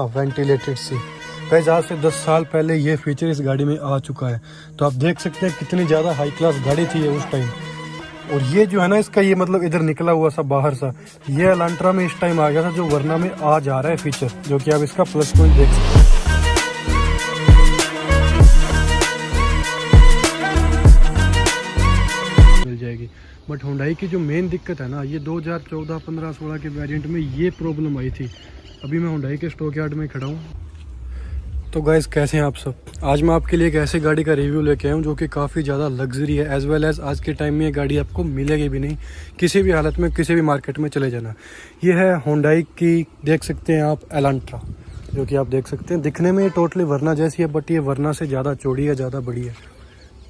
Ventilated seat guys, आज से 10 साल पहले ये फीचर इस गाड़ी में आ चुका है। तो आप देख सकते हैं कितनी ज़्यादा हाई क्लास गाड़ी थी ये उस टाइम। और ये जो है ना, इसका ये मतलब इधर निकला हुआ सा बाहर सा, ये एलांट्रा में इस टाइम आ गया था, जो वरना में आज आ रहा है फीचर, जो कि आप इसका प्लस पॉइंट देख सकते हैं। मिल जाएगी। बट हुंडई की जो मेन दिक्कत है ना, ये 2014, 15, 16 के वेरिएंट में ये प्रॉब्लम आई थी। अभी मैं हुंडई के स्टॉक यार्ड में खड़ा हूँ। तो गाइस, कैसे हैं आप सब? आज मैं आपके लिए एक ऐसी गाड़ी का रिव्यू लेके आया हूँ जो कि काफ़ी ज़्यादा लग्जरी है, एज वेल एज आज के टाइम में ये गाड़ी आपको मिलेगी भी नहीं किसी भी हालत में, किसी भी मार्केट में चले जाना। ये है हुंडई की, देख सकते हैं आप, एलांट्रा, जो कि आप देख सकते हैं। दिखने में ये टोटली वरना जैसी है, बट ये वरना से ज़्यादा चौड़ी है, ज़्यादा बड़ी है।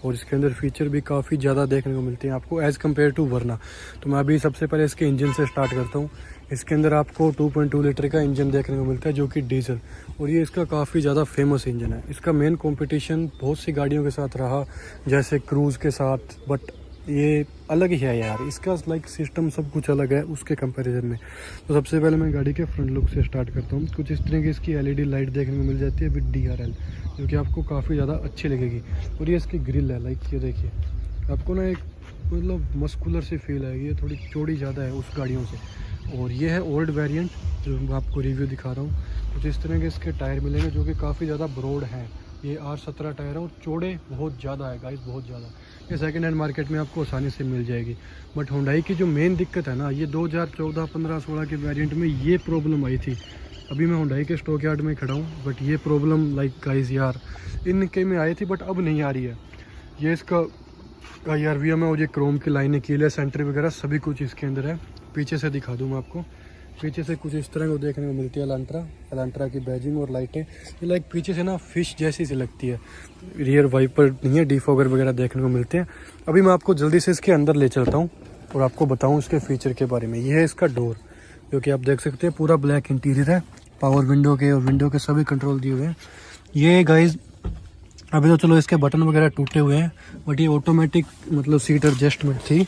और इसके अंदर फीचर भी काफ़ी ज़्यादा देखने को मिलते हैं आपको एज़ कम्पेयर टू वरना। तो मैं अभी सबसे पहले इसके इंजन से स्टार्ट करता हूँ। इसके अंदर आपको 2.2 लीटर का इंजन देखने को मिलता है, जो कि डीजल, और ये इसका काफ़ी ज़्यादा फेमस इंजन है। इसका मेन कंपटीशन बहुत सी गाड़ियों के साथ रहा, जैसे क्रूज़ के साथ, बट ये अलग ही है यार, इसका लाइक सिस्टम सब कुछ अलग है उसके कंपैरिजन में। तो सबसे पहले मैं गाड़ी के फ्रंट लुक से स्टार्ट करता हूँ। कुछ इस तरह की इसकी LED लाइट देखने को मिल जाती है विद DRL, जो कि आपको काफ़ी ज़्यादा अच्छी लगेगी। और ये इसकी ग्रिल है, लाइक ये देखिए, आपको ना एक मतलब मस्कुलर सी फील आएगी, ये थोड़ी चौड़ी ज़्यादा है उस गाड़ियों से। और ये है ओल्ड वेरिएंट, जो मैं आपको रिव्यू दिखा रहा हूँ। कुछ इस तरह के इसके टायर मिलेंगे, जो कि काफ़ी ज़्यादा ब्रॉड हैं। ये R17 टायर है और चौड़े बहुत ज़्यादा है गाइस, बहुत ज़्यादा। ये सेकंड हैंड मार्केट में आपको आसानी से मिल जाएगी। बट हुंडई की जो मेन दिक्कत है ना, ये 2014, 15, 16 के वेरिएंट में ये प्रॉब्लम आई थी। अभी मैं हुंडई के स्टॉक यार्ड में खड़ा हूँ, बट ये प्रॉब्लम लाइक गाइस यार इनके में आई थी, बट अब नहीं आ रही है। ये इसका IRVM है, और ये क्रोम की लाइनें, कीलेस सेंटर वगैरह सभी कुछ इसके अंदर है। पीछे से दिखा दूँ मैं आपको। पीछे से कुछ इस तरह को देखने को मिलती है एलांट्रा की बैजिंग और लाइटें। ये लाइक पीछे से ना फिश जैसी सी लगती है। रियर वाइपर नहीं है, डिफॉगर वगैरह देखने को मिलते हैं। अभी मैं आपको जल्दी से इसके अंदर ले चलता हूँ और आपको बताऊँ इसके फीचर के बारे में। ये है इसका डोर, जो कि आप देख सकते हैं पूरा ब्लैक इंटीरियर है। पावर विंडो के और विंडो के सभी कंट्रोल दिए हुए हैं। ये गाइज अभी तो चलो इसके बटन वगैरह टूटे हुए हैं, बट ये ऑटोमेटिक मतलब सीट एडजस्टमेंट थी।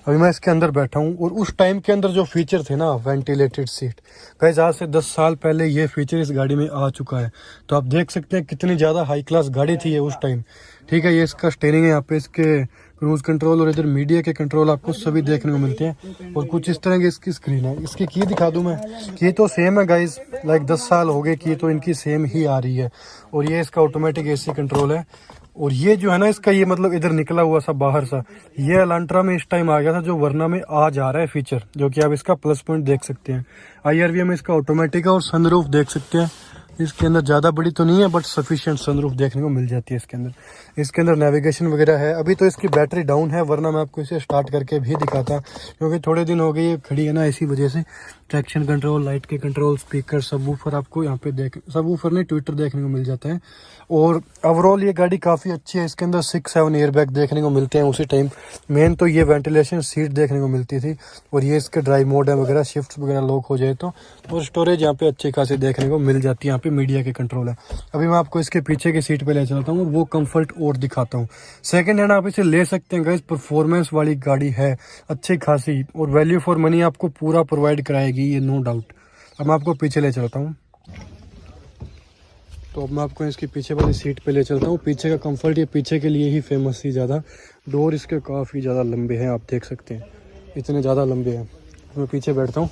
अभी मैं इसके अंदर बैठा हूँ, और उस टाइम के अंदर जो फीचर थे ना, वेंटिलेटेड सीट गाइस, आज से 10 साल पहले ये फीचर इस गाड़ी में आ चुका है। तो आप देख सकते हैं कितनी ज़्यादा हाई क्लास गाड़ी थी ये उस टाइम। ठीक है, ये इसका स्टीयरिंग है, यहाँ पे इसके क्रूज कंट्रोल और इधर मीडिया के कंट्रोल आपको सभी देखने को मिलते हैं। और कुछ इस तरह की इसकी स्क्रीन है। इसकी की दिखा दूं मैं, की तो सेम है गाइस, लाइक 10 साल हो गए, की तो इनकी सेम ही आ रही है। और ये इसका ऑटोमेटिक AC कंट्रोल है। और ये जो है ना, इसका ये मतलब इधर निकला हुआ सा बाहर सा, ये एलांट्रा में इस टाइम आ गया था, जो वरना में आज आ रहा है फीचर, जो कि आप इसका प्लस पॉइंट देख सकते हैं। IRVM इसका ऑटोमेटिक है, और सनरूफ देख सकते हैं। इसके अंदर ज़्यादा बड़ी तो नहीं है, बट सफिशिएंट सनरूफ देखने को मिल जाती है इसके अंदर। इसके अंदर नेविगेशन वगैरह है। अभी तो इसकी बैटरी डाउन है, वरना मैं आपको इसे स्टार्ट करके भी दिखाता, क्योंकि थोड़े दिन हो गए ये खड़ी है ना, इसी वजह से। ट्रैक्शन कंट्रोल, लाइट के कंट्रोल, स्पीकर, सबवूफर आपको यहाँ पे सबवूफर नहीं, ट्विटर देखने को मिल जाता है। और ओवरऑल ये गाड़ी काफ़ी अच्छी है। इसके अंदर 6-7 एयरबैग देखने को मिलते हैं उसी टाइम। मेन तो ये वेंटिलेशन सीट देखने को मिलती थी। और ये इसके ड्राइव मोड है वगैरह, शिफ्ट वगैरह लॉक हो जाए तो। और स्टोरेज यहाँ पे अच्छी खासी देखने को मिल जाती है। यहाँ पे मीडिया के कंट्रोल है। अभी मैं आपको इसके पीछे की सीट पे ले चलता हूँ, वो कंफर्ट और दिखाता हूँ। सेकंड हैंड आप इसे ले सकते हैं गाइस, परफॉर्मेंस वाली गाड़ी है अच्छी खासी, और वैल्यू फॉर मनी आपको पूरा प्रोवाइड कराएगी ये, नो डाउट। अब मैं आपको पीछे ले चलता हूँ। तो अब मैं आपको इसकी पीछे वाली सीट पे ले चलता हूँ। पीछे का कंफर्ट ये पीछे के लिए ही फेमस थी ज़्यादा। डोर इसके काफ़ी ज़्यादा लंबे हैं, आप देख सकते हैं इतने ज़्यादा लंबे हैं। मैं पीछे बैठता हूँ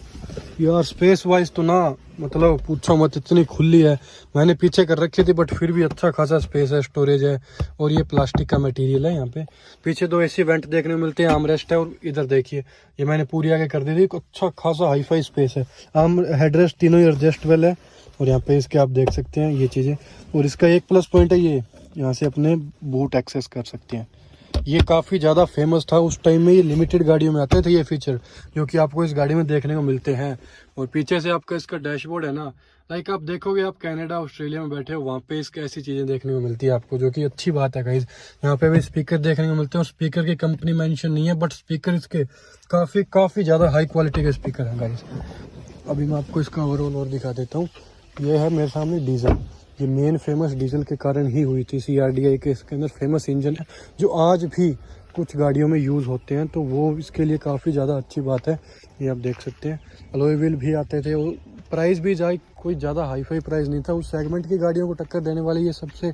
यार, स्पेस वाइज तो ना मतलब पूछो मत, इतनी खुली है। मैंने पीछे कर रखी थी, बट फिर भी अच्छा खासा स्पेस है, स्टोरेज है। और ये प्लास्टिक का मटेरियल है। यहाँ पे पीछे 2 AC वेंट देखने को मिलते हैं, आर्मरेस्ट है। और इधर देखिए, ये मैंने पूरी आगे कर दी थी, अच्छा खासा हाईफाई स्पेस है। आर्म हेडरेस्ट तीनों ही एडजस्टेबल है। और यहाँ पे इसके आप देख सकते हैं ये चीज़ें। और इसका एक प्लस पॉइंट है, ये यहाँ से अपने बूट एक्सेस कर सकते हैं। ये काफ़ी ज़्यादा फेमस था उस टाइम में। ये लिमिटेड गाड़ियों में आते थे ये फीचर, जो कि आपको इस गाड़ी में देखने को मिलते हैं। और पीछे से आपका इसका डैशबोर्ड है ना, लाइक आप देखोगे आप कनाडा ऑस्ट्रेलिया में बैठे हो, वहाँ पे इसके ऐसी चीज़ें देखने को मिलती है आपको, जो कि अच्छी बात है गाइस। यहाँ पे भी स्पीकर देखने को मिलते हैं, और स्पीकर की कंपनी मेंशन नहीं है, बट स्पीकर इसके काफ़ी ज़्यादा हाई क्वालिटी के स्पीकर हैं गाइस। अभी मैं आपको इसका ओवरऑल और दिखा देता हूँ। ये है मेरे सामने डीजल, ये मेन फेमस डीजल के कारण ही हुई थी। CRDI के इसके अंदर फेमस इंजन है, जो आज भी कुछ गाड़ियों में यूज़ होते हैं, तो वो इसके लिए काफ़ी ज़्यादा अच्छी बात है। ये आप देख सकते हैं। अलॉय व्हील भी आते थे, और प्राइस भी कोई ज़्यादा हाई फाई प्राइस नहीं था, उस सेगमेंट की गाड़ियों को टक्कर देने वाली ये सबसे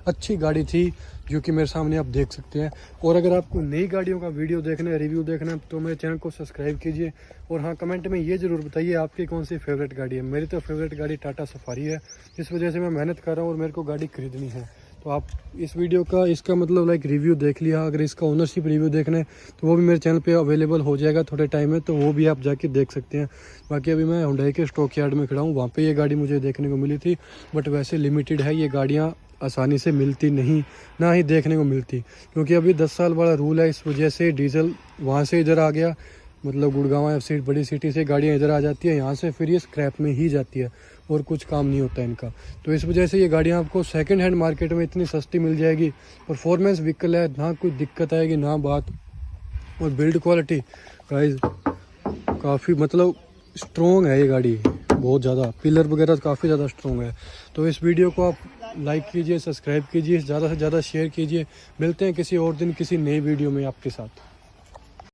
अच्छी गाड़ी थी जो कि मेरे सामने आप देख सकते हैं। और अगर आपको नई गाड़ियों का वीडियो देखना है, रिव्यू देखना है, तो मेरे चैनल को सब्सक्राइब कीजिए। और हाँ, कमेंट में ये ज़रूर बताइए आपकी कौन सी फेवरेट गाड़ी है। मेरी तो फेवरेट गाड़ी टाटा सफारी है, इस वजह से मैं मेहनत कर रहा हूँ और मेरे को गाड़ी खरीदनी है। तो आप इस वीडियो का इसका मतलब लाइक रिव्यू देख लिया, अगर इसका ओनरशिप रिव्यू देखना है तो वो भी मेरे चैनल पे अवेलेबल हो जाएगा थोड़े टाइम में, तो वो भी आप जाके देख सकते हैं। बाकी अभी मैं हुंडई के स्टॉक यार्ड में खड़ा हूँ, वहाँ पे ये गाड़ी मुझे देखने को मिली थी, बट वैसे लिमिटेड है, ये गाड़ियाँ आसानी से मिलती नहीं, ना ही देखने को मिलती, क्योंकि अभी 10 साल वाला रूल है। इस वजह से डीजल वहाँ से इधर आ गया, मतलब गुड़गांव या सीट बड़ी सिटी से गाड़ियाँ इधर आ जाती है, यहाँ से फिर ये स्क्रैप में ही जाती है और कुछ काम नहीं होता है इनका। तो इस वजह से ये गाड़ियाँ आपको सेकंड हैंड मार्केट में इतनी सस्ती मिल जाएगी। परफॉर्मेंस व्हीकल है, ना कोई दिक्कत आएगी ना बात। और बिल्ड क्वालिटी गाइस काफ़ी मतलब स्ट्रॉन्ग है ये गाड़ी, बहुत ज़्यादा, पिलर वगैरह काफ़ी ज़्यादा स्ट्रॉन्ग है। तो इस वीडियो को आप लाइक कीजिए, सब्सक्राइब कीजिए, ज़्यादा से ज़्यादा शेयर कीजिए। मिलते हैं किसी और दिन किसी नई वीडियो में आपके साथ।